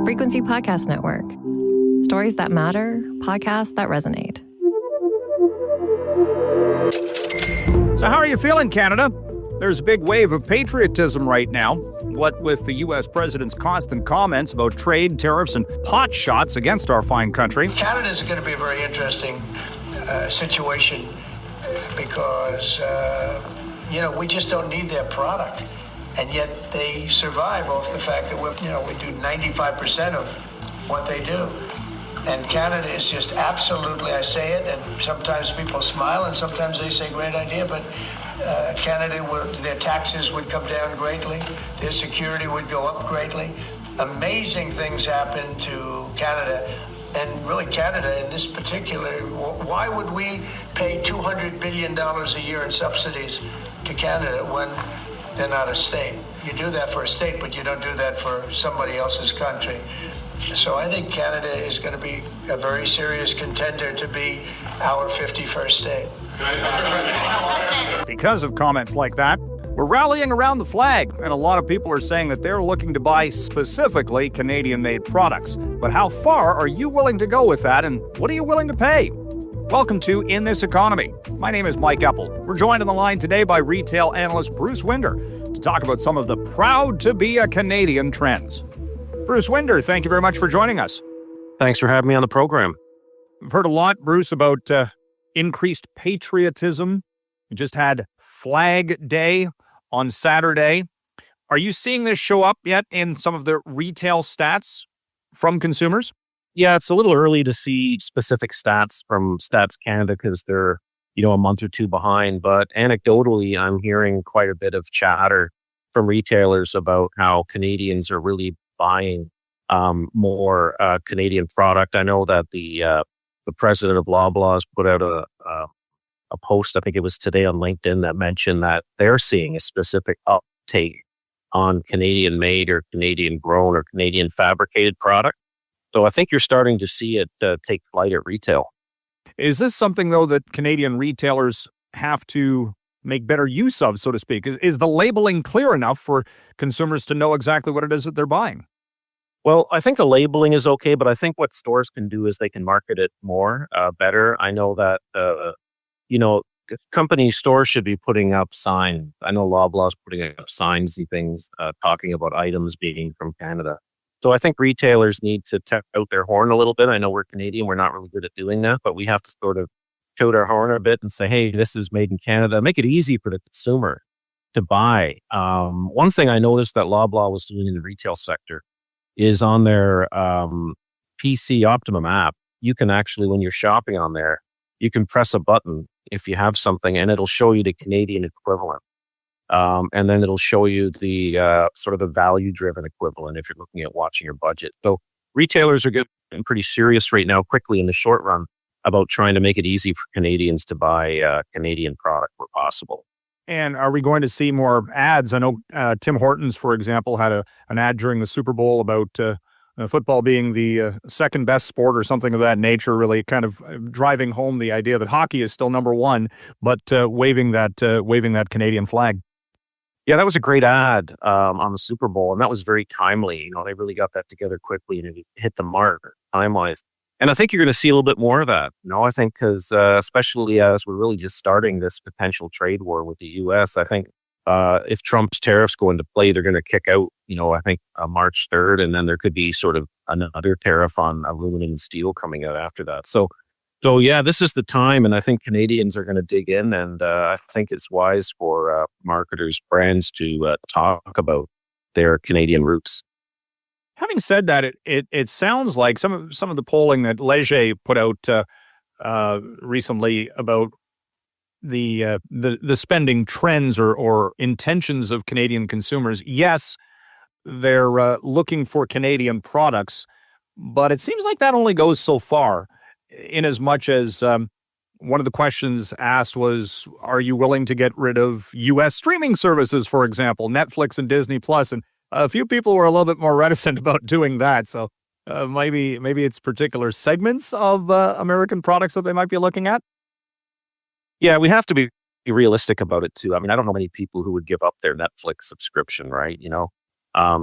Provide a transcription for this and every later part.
Frequency Podcast Network. Stories that matter, podcasts that resonate. So how are you feeling, Canada? There's a big wave of patriotism right now. What with the U.S. president's constant comments about trade, tariffs, and pot shots against our fine country. Canada's going to be a very interesting situation because, we just don't need their product. And yet they survive off the fact that we do 95% of what they do. And Canada is just absolutely, I say it, and sometimes people smile and sometimes they say great idea, but Canada, their taxes would come down greatly, their security would go up greatly. Amazing things happen to Canada, and really Canada in this particular, why would we pay $200 billion a year in subsidies to Canada when they're not a state? You do that for a state, but you don't do that for somebody else's country. So I think Canada is going to be a very serious contender to be our 51st state. Because of comments like that, we're rallying around the flag, and a lot of people are saying that they're looking to buy specifically Canadian-made products. But how far are you willing to go with that, and what are you willing to pay? Welcome to In This Economy. My name is Mike Eppel. We're joined on the line today by retail analyst Bruce Winder to talk about some of the proud-to-be-a-Canadian trends. Bruce Winder, thank you very much for joining us. Thanks for having me on the program. We've heard a lot, Bruce, about increased patriotism. We just had Flag Day on Saturday. Are you seeing this show up yet in some of the retail stats from consumers? Yeah, it's a little early to see specific stats from Stats Canada because they're, a month or two behind. But anecdotally, I'm hearing quite a bit of chatter from retailers about how Canadians are really buying more Canadian product. I know that the president of Loblaws put out a post, I think it was today on LinkedIn, that mentioned that they're seeing a specific uptake on Canadian made or Canadian grown or Canadian fabricated product. So I think you're starting to see it take flight at retail. Is this something, though, that Canadian retailers have to make better use of, so to speak? Is the labeling clear enough for consumers to know exactly what it is that they're buying? Well, I think the labeling is okay, but I think what stores can do is they can market it more, better. I know that, company stores should be putting up signs. I know Loblaws putting up signs and things talking about items being from Canada. So I think retailers need to tap out their horn a little bit. I know we're Canadian. We're not really good at doing that, but we have to sort of toot our horn a bit and say, hey, this is made in Canada. Make it easy for the consumer to buy. One thing I noticed that Loblaw was doing in the retail sector is on their PC Optimum app, you can actually, when you're shopping on there, you can press a button if you have something and it'll show you the Canadian equivalent. And then it'll show you the sort of the value-driven equivalent if you're looking at watching your budget. So retailers are getting pretty serious right now, quickly in the short run, about trying to make it easy for Canadians to buy Canadian product where possible. And are we going to see more ads? I know Tim Hortons, for example, had an ad during the Super Bowl about football being the second best sport or something of that nature, really kind of driving home the idea that hockey is still number one, but waving that Canadian flag. Yeah, that was a great ad on the Super Bowl, and that was very timely. They really got that together quickly, and it hit the mark time-wise. And I think you're going to see a little bit more of that. I think because especially as we're really just starting this potential trade war with the U.S., I think if Trump's tariffs go into play, they're going to kick out, I think March 3rd, and then there could be sort of another tariff on aluminum and steel coming out after that. So yeah, this is the time, and I think Canadians are going to dig in, and I think it's wise for marketers, brands to talk about their Canadian roots. Having said that, it sounds like some of the polling that Leger put out recently about the spending trends or intentions of Canadian consumers. Yes, they're looking for Canadian products, but it seems like that only goes so far. In as much as one of the questions asked was, are you willing to get rid of U.S. streaming services, for example, Netflix and Disney Plus? And a few people were a little bit more reticent about doing that. So maybe it's particular segments of American products that they might be looking at. Yeah, we have to be realistic about it too. I mean, I don't know many people who would give up their Netflix subscription, right?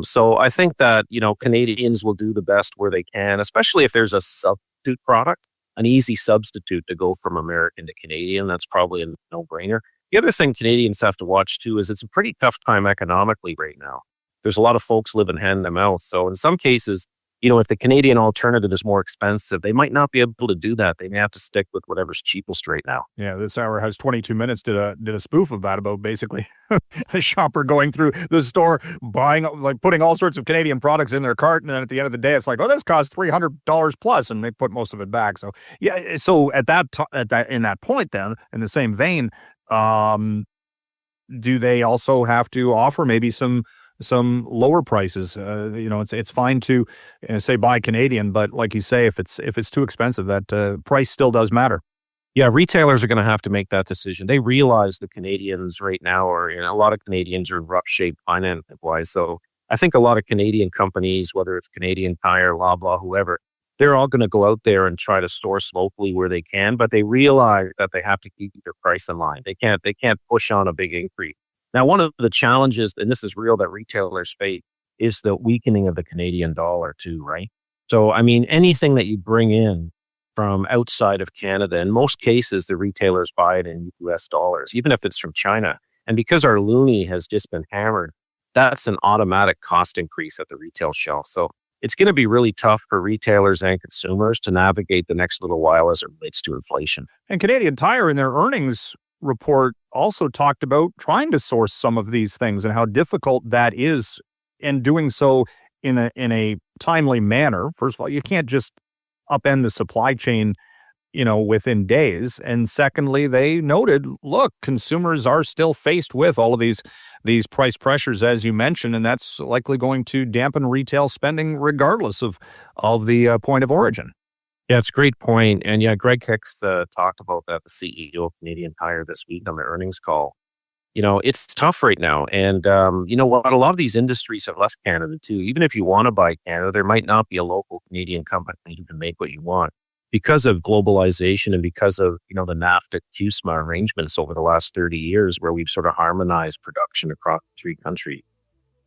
So I think that, Canadians will do the best where they can, especially if there's a substitute product, an easy substitute to go from American to Canadian. That's probably a no-brainer. The other thing Canadians have to watch too is it's a pretty tough time economically right now. There's a lot of folks living hand to mouth. So in some cases, if the Canadian alternative is more expensive, they might not be able to do that. They may have to stick with whatever's cheapest right now. Yeah, this hour has 22 minutes. Did a spoof of that about basically a shopper going through the store, putting all sorts of Canadian products in their cart, and then at the end of the day, it's like, oh, this costs $300 plus, and they put most of it back. So yeah, so in that point, then in the same vein, do they also have to offer maybe some lower prices? It's fine to say buy Canadian, but like you say, if it's too expensive, that price still does matter. Yeah, retailers are going to have to make that decision. They realize the Canadians right now a lot of Canadians are in rough shape finance-wise. So I think a lot of Canadian companies, whether it's Canadian Tire, Loblaw, whoever, they're all going to go out there and try to source locally where they can, but they realize that they have to keep their price in line. They can't push on a big increase. Now, one of the challenges, and this is real, that retailers face is the weakening of the Canadian dollar too, right? So, anything that you bring in from outside of Canada, in most cases, the retailers buy it in US dollars, even if it's from China. And because our loonie has just been hammered, that's an automatic cost increase at the retail shelf. So it's going to be really tough for retailers and consumers to navigate the next little while as it relates to inflation. And Canadian Tire, in their earnings report, also talked about trying to source some of these things and how difficult that is, and doing so in a timely manner. First of all, you can't just upend the supply chain, within days. And secondly, they noted, look, consumers are still faced with all of these price pressures, as you mentioned, and that's likely going to dampen retail spending regardless of the point of origin. Yeah, it's a great point. And yeah, Greg Hicks talked about that, the CEO of Canadian Tire, this week on the earnings call. It's tough right now. And you know what? A lot of these industries have left Canada too. Even if you want to buy Canada, there might not be a local Canadian company who can make what you want because of globalization and because of, the NAFTA CUSMA arrangements over the last 30 years where we've sort of harmonized production across 3 countries.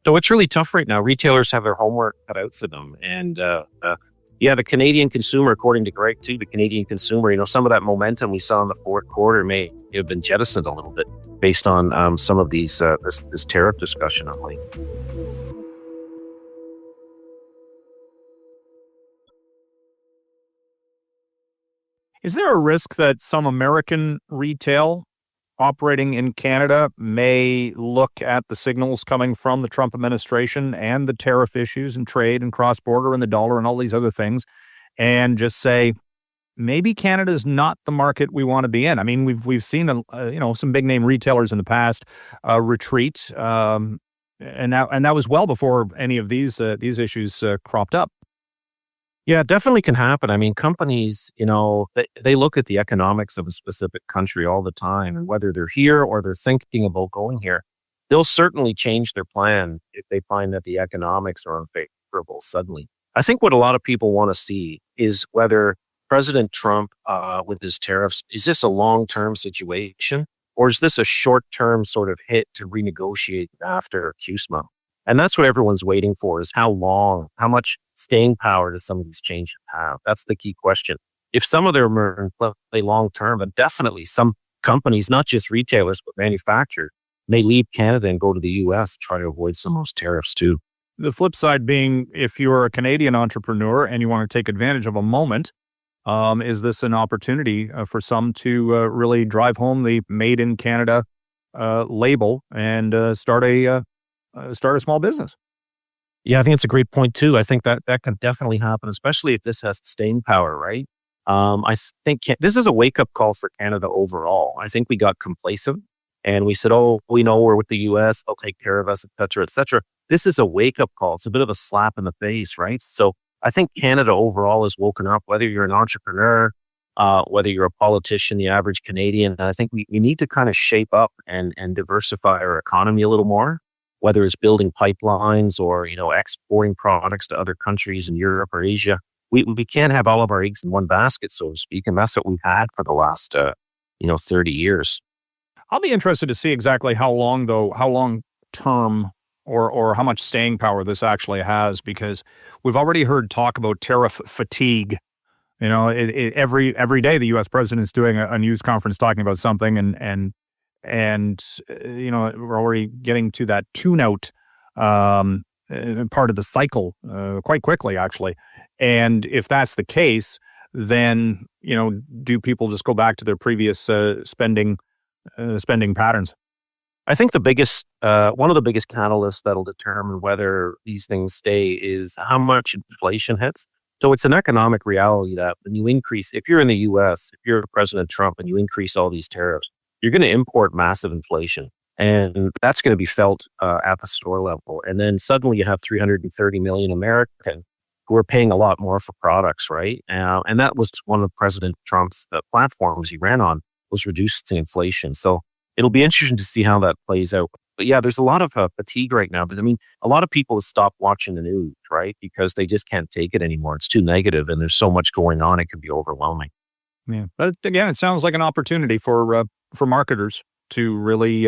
So it's really tough right now. Retailers have their homework cut out for them. And the Canadian consumer, according to Greg too, the Canadian consumer, some of that momentum we saw in the fourth quarter may have been jettisoned a little bit based on some of these this tariff discussion of late. Is there a risk that some American retail operating in Canada may look at the signals coming from the Trump administration and the tariff issues and trade and cross-border and the dollar and all these other things and just say, maybe Canada's not the market we want to be in? We've seen some big name retailers in the past retreat, and that was well before any of these issues cropped up. Yeah, it definitely can happen. Companies, they look at the economics of a specific country all the time, and whether they're here or they're thinking about going here, they'll certainly change their plan if they find that the economics are unfavorable suddenly. I think what a lot of people want to see is whether President Trump, with his tariffs, is this a long-term situation, or is this a short-term sort of hit to renegotiate after CUSMA? And that's what everyone's waiting for, is how long, how much staying power does some of these changes have? That's the key question. If some of them are in play long-term, but definitely some companies, not just retailers, but manufacturers, may leave Canada and go to the U.S. to try to avoid some of those tariffs too. The flip side being, if you're a Canadian entrepreneur and you want to take advantage of a moment, is this an opportunity for some to really drive home the Made in Canada label and start a small business? Yeah, I think it's a great point too. I think that can definitely happen, especially if this has staying power, right? I think this is a wake-up call for Canada overall. I think we got complacent and we said, oh, we know we're with the U.S., they'll take care of us, et cetera, et cetera. This is a wake-up call. It's a bit of a slap in the face, right? So I think Canada overall has woken up, whether you're an entrepreneur, whether you're a politician, the average Canadian. And I think we need to kind of shape up and diversify our economy a little more, whether it's building pipelines or, exporting products to other countries in Europe or Asia. We can't have all of our eggs in one basket, so to speak, and that's what we've had for the last, 30 years. I'll be interested to see exactly how long term or how much staying power this actually has, because we've already heard talk about tariff fatigue. You know, every day the U.S. president is doing a news conference talking about something, and you know, we're already getting to that tune-out part of the cycle quite quickly, actually. And if that's the case, then, you know, do people just go back to their previous spending patterns? I think the biggest, one of the biggest catalysts that'll determine whether these things stay is how much inflation hits. So it's an economic reality that when you increase, if you're in the US, if you're President Trump and you increase all these tariffs, you're going to import massive inflation. And that's going to be felt at the store level. And then suddenly you have 330 million Americans who are paying a lot more for products, right? And that was one of President Trump's platforms he ran on, was reducing inflation. So it'll be interesting to see how that plays out. But yeah, there's a lot of fatigue right now. But I mean, a lot of people have stopped watching the news, right? Because they just can't take it anymore. It's too negative and there's so much going on, it can be overwhelming. Yeah. But again, it sounds like an opportunity for marketers to really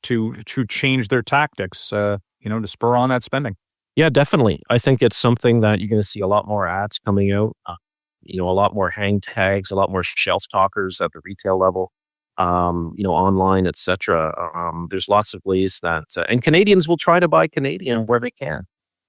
to change their tactics, you know, to spur on that spending. Yeah, definitely. I think it's something that you're going to see a lot more ads coming out, you know, a lot more hang tags, a lot more shelf talkers at the retail level, you know, online, etc. There's lots of ways that, and Canadians will try to buy Canadian where they can.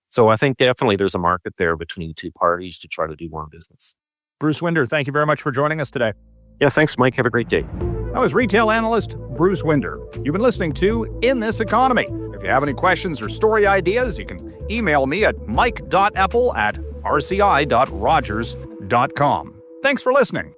So I think definitely there's a market there between the two parties to try to do more business. Bruce Winder, thank you very much for joining us today. Yeah, thanks, Mike. Have a great day. That was retail analyst Bruce Winder. You've been listening to In This Economy. If you have any questions or story ideas, you can email me at mike.eppel@rci.rogers.com. Thanks for listening.